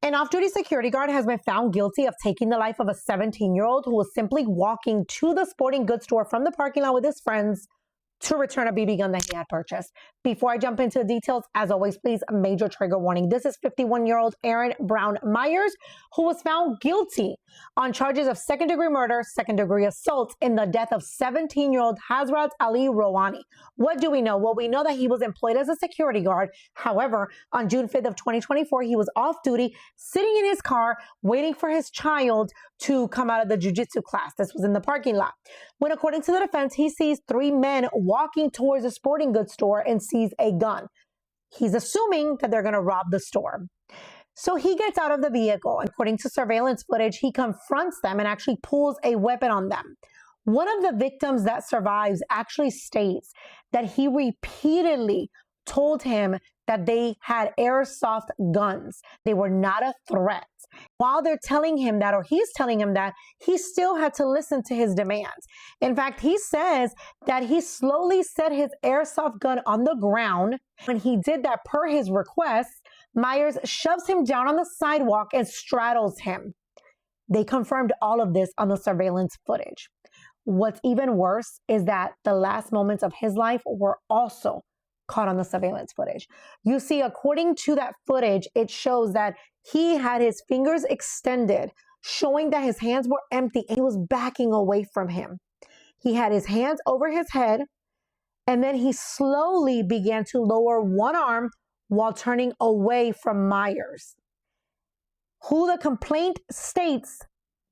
An off-duty security guard has been found guilty of taking the life of a 17-year-old who was simply walking to the sporting goods store from the parking lot with his friends to return a BB gun that he had purchased. Before I jump into the details, as always, please, a major trigger warning. This is 51-year-old Aaron Brown Myers, who was found guilty on charges of second-degree murder, second-degree assault in the death of 17-year-old Hazrat Ali Rouhani. What do we know? Well, we know that he was employed as a security guard. However, on June 5th of 2024, he was off duty, sitting in his car, waiting for his child to come out of the jiu-jitsu class. This was in the parking lot. When, according to the defense, he sees three men walking towards a sporting goods store and sees a gun. He's assuming that they're going to rob the store. So he gets out of the vehicle. According to surveillance footage, he confronts them and actually pulls a weapon on them. One of the victims that survives actually states that he repeatedly told him that they had airsoft guns. They were not a threat. While they're telling him that, or he's telling him that, he still had to listen to his demands. In fact, he says that he slowly set his airsoft gun on the ground. When he did that per his request, Myers shoves him down on the sidewalk and straddles him. They confirmed all of this on the surveillance footage. What's even worse is that the last moments of his life were also caught on the surveillance footage. You see, according to that footage, it shows that he had his fingers extended, showing that his hands were empty and he was backing away from him. He had his hands over his head, and then he slowly began to lower one arm while turning away from Myers, who the complaint states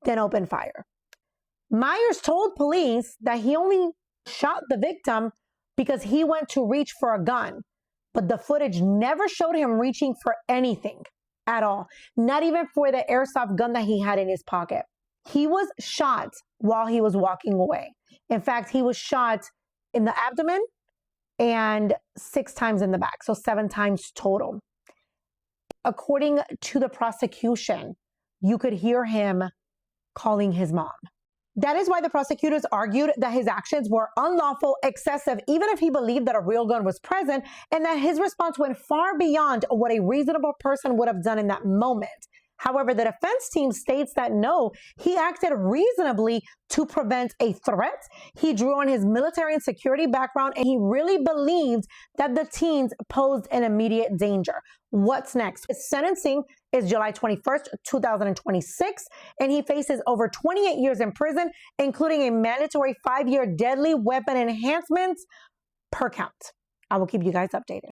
then opened fire. Myers told police that he only shot the victim because he went to reach for a gun, but the footage never showed him reaching for anything at all, not even for the airsoft gun that he had in his pocket. He was shot while he was walking away. In fact, he was shot in the abdomen and 6 times in the back, so 7 times total. According to the prosecution, you could hear him calling his mom. That is why the prosecutors argued that his actions were unlawful, excessive, even if he believed that a real gun was present, and that his response went far beyond what a reasonable person would have done in that moment. However, the defense team states that no, he acted reasonably to prevent a threat. He drew on his military and security background, and he really believed that the teens posed an immediate danger. What's next? His sentencing is July 21st, 2026, and he faces over 28 years in prison, including a mandatory 5-year deadly weapon enhancement per count. I will keep you guys updated.